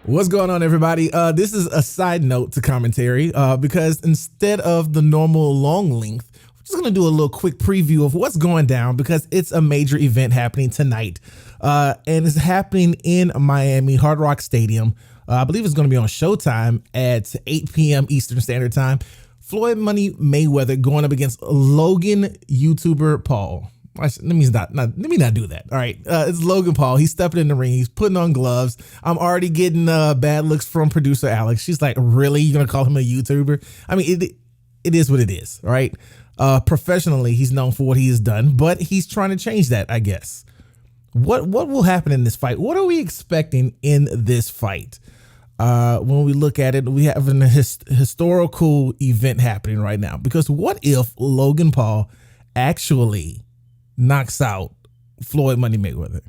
What's going on, everybody? This is a side note to commentary because instead of the normal long length, we're just going to do a little quick preview of what's going down because it's a major event happening tonight. And it's happening in Miami, Hard Rock Stadium. I believe it's going to be on Showtime at 8 p.m. Eastern Standard Time. Floyd Money Mayweather going up against Logan YouTuber Paul. Let me not do that. All right. It's Logan Paul. He's stepping in the ring. He's putting on gloves. I'm already getting bad looks from producer Alex. She's like, really? You're going to call him a YouTuber? I mean, it is what it is. All right. Professionally, he's known for what he has done, but he's trying to change that, I guess. What will happen in this fight? What are we expecting in this fight? When we look at it, we have an historical event happening right now, because what if Logan Paul actually knocks out Floyd Money Mayweather?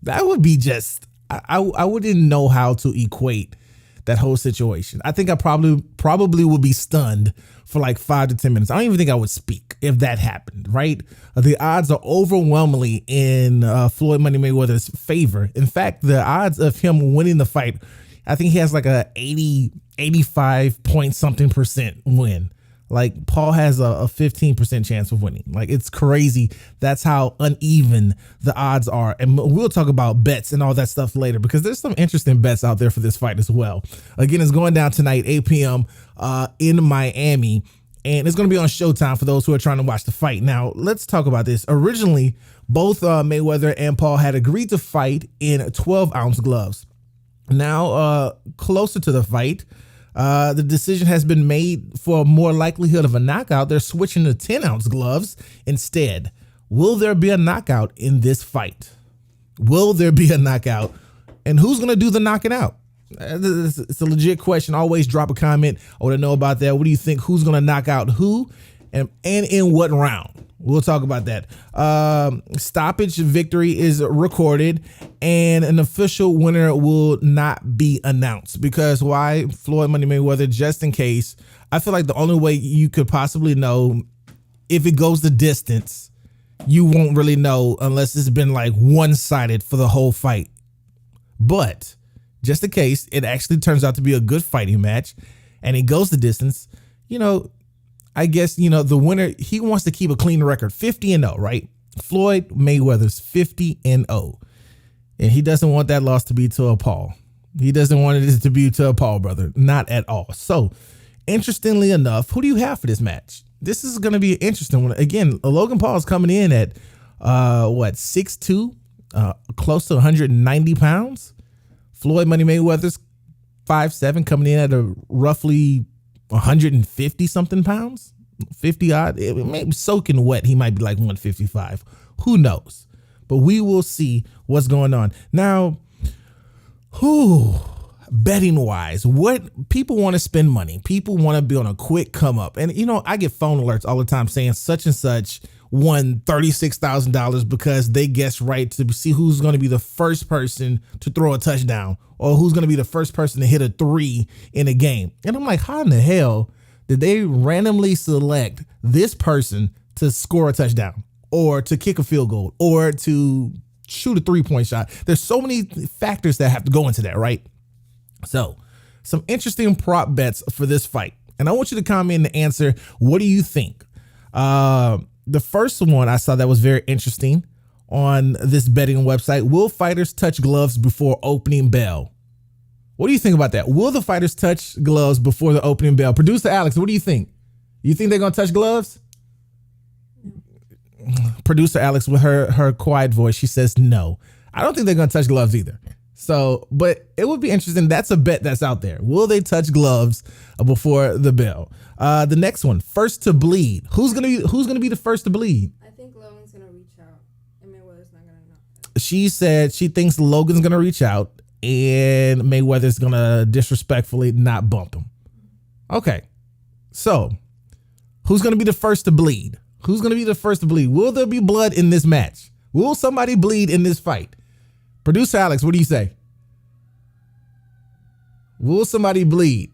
That would be just, I wouldn't know how to equate that whole situation. I think I probably would be stunned for like 5 to 10 minutes. I don't even think I would speak if that happened, right? The odds are overwhelmingly in Floyd Money Mayweather's favor. In fact, the odds of him winning the fight, I think he has like a 85 point something percent win. Like Paul has a 15% chance of winning. Like, it's crazy. That's how uneven the odds are. And we'll talk about bets and all that stuff later, because there's some interesting bets out there for this fight as well. Again, it's going down tonight, 8 p.m. In Miami, and it's going to be on Showtime for those who are trying to watch the fight. Now, let's talk about this. Originally, both Mayweather and Paul had agreed to fight in 12-ounce gloves. Now, closer to the fight, the decision has been made for more likelihood of a knockout. They're switching to 10-ounce gloves instead. Will there be a knockout in this fight? Will there be a knockout? And who's going to do the knocking out? It's a legit question. Always drop a comment. I want to know about that. What do you think? Who's going to knock out who, and in what round? We'll talk about that. Stoppage victory is recorded, and an official winner will not be announced. Because why? Floyd Money Mayweather, just in case. I feel like the only way you could possibly know if it goes the distance, you won't really know unless it's been like one-sided for the whole fight. But just in case it actually turns out to be a good fighting match and it goes the distance, I guess, the winner, he wants to keep a clean record, 50-0, right? Floyd Mayweather's 50-0. And he doesn't want that loss to be to a Paul. He doesn't want it to be to a Paul brother. Not at all. So, interestingly enough, who do you have for this match? This is going to be an interesting one. Again, Logan Paul is coming in at, 6'2", close to 190 pounds. Floyd Money Mayweather's 5'7", coming in at a roughly 150 something pounds, 50 odd. It may be soaking wet. He might be like 155. Who knows? But we will see what's going on. Now, betting wise, what people want to spend money. People want to be on a quick come up. And, I get phone alerts all the time saying such and such won $36,000 because they guessed right to see who's going to be the first person to throw a touchdown, or who's going to be the first person to hit a 3 in a game. And I'm like, how in the hell did they randomly select this person to score a touchdown, or to kick a field goal, or to shoot a 3-point shot? There's so many factors that have to go into that, right? So some interesting prop bets for this fight. And I want you to comment and answer, what do you think? The first one I saw that was very interesting on this betting website: will fighters touch gloves before opening bell? What do you think about that? Will the fighters touch gloves before the opening bell? Producer Alex, what do you think? You think they're going to touch gloves? Producer Alex, with her quiet voice, she says no. I don't think they're going to touch gloves either. So, but it would be interesting. That's a bet that's out there. Will they touch gloves before the bell? The next one, first to bleed. Who's gonna be the first to bleed? I think Logan's gonna reach out, and Mayweather's not gonna knock. She said she thinks Logan's gonna reach out and Mayweather's gonna disrespectfully not bump him. Okay, so who's gonna be the first to bleed? Who's gonna be the first to bleed? Will there be blood in this match? Will somebody bleed in this fight? Producer Alex, what do you say? Will somebody bleed?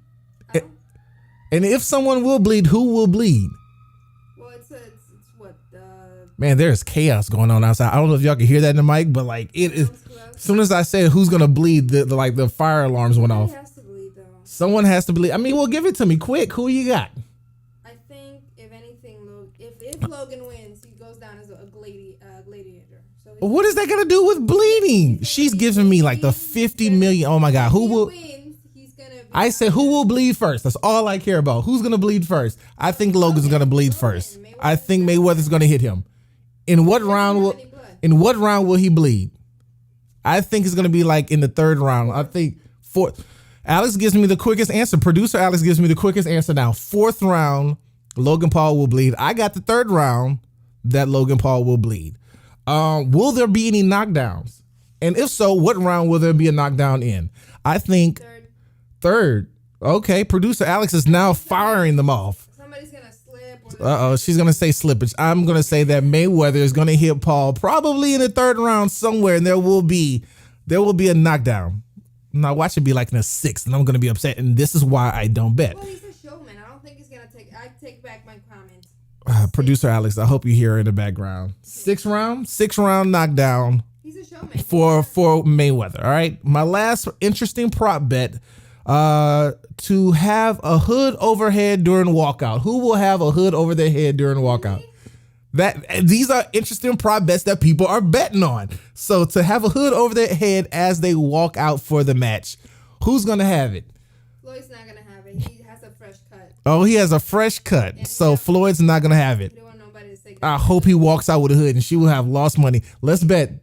And if someone will bleed, who will bleed? Well, it's what Man, there's chaos going on outside. I don't know if y'all can hear that in the mic, but like it is. As soon as I said who's gonna bleed, the fire alarms went off. Somebody has to bleed though. Someone has to bleed. I mean, well, give it to me quick. Who you got? I think if anything, if Logan wins, he goes down as a gladiator. So What is that gonna do with bleeding? She's giving me like the 50 million. Oh my God, who will? He's gonna. I said who will bleed first. That's all I care about. Who's gonna bleed first? I think Logan's gonna bleed first. I think Mayweather's gonna hit him. In what round will he bleed? I think it's gonna be like in the third round. I think fourth. Alex gives me the quickest answer. Producer Alex gives me the quickest answer now. Fourth round, Logan Paul will bleed. I got the third round that Logan Paul will bleed. Will there be any knockdowns? And if so, what round will there be a knockdown in? I think third. Okay, producer Alex is now firing them off. Somebody's gonna slip. She's gonna say slippage. I'm gonna say that Mayweather is gonna hit Paul probably in the third round somewhere, and there will be a knockdown. Now watch it be like in the sixth, and I'm gonna be upset. And this is why I don't bet. Well, he's a showman. I don't think he's gonna take. I take back my comment. Producer Alex, I hope you hear her in the background. Six round knockdown. He's a showman for Mayweather. All right, my last interesting prop bet. To have a hood overhead during walkout. Who will have a hood over their head during walkout? These are interesting prop bets that people are betting on. So to have a hood over their head as they walk out for the match, who's gonna have it? Floyd's not gonna have it. He has a fresh cut. Oh, he has a fresh cut. And so Floyd's not gonna have it. Don't want nobody to say I hope he walks out with a hood and she will have lost money. Let's bet.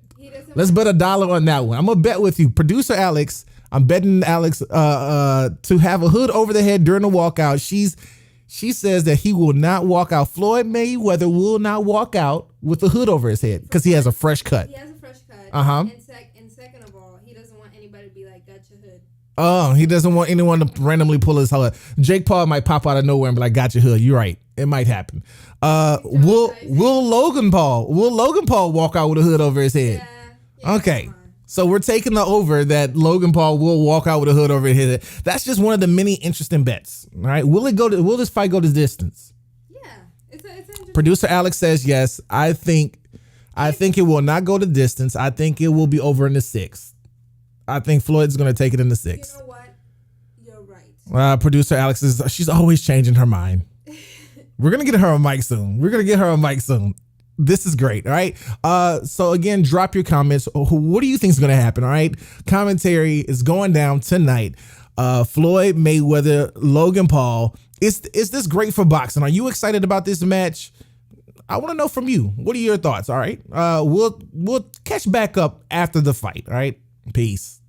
Let's bet $1 on that one. I'm gonna bet with you, producer Alex. I'm betting Alex to have a hood over the head during the walkout. She says that he will not walk out. Floyd Mayweather will not walk out with a hood over his head because he has a fresh cut. He has a fresh cut. And second of all, he doesn't want anybody to be like, got your hood. Oh, he doesn't want anyone to randomly pull his hood. Jake Paul might pop out of nowhere and be like, got your hood. You're right. It might happen. Will Logan Paul walk out with a hood over his head? Yeah, okay. So we're taking the over that Logan Paul will walk out with a hood over his head. That's just one of the many interesting bets. All right. Will this fight go to distance? Yeah. It's interesting. Producer Alex says yes. I think it will not go to distance. I think it will be over in the sixth. I think Floyd's going to take it in the sixth. You know what? You're right. Producer Alex she's always changing her mind. We're going to get her a mic soon. This is great. All right. So again, drop your comments. What do you think is going to happen? All right. Commentary is going down tonight. Floyd Mayweather, Logan Paul. Is this great for boxing? Are you excited about this match? I want to know from you. What are your thoughts? All right. We'll catch back up after the fight. All right. Peace.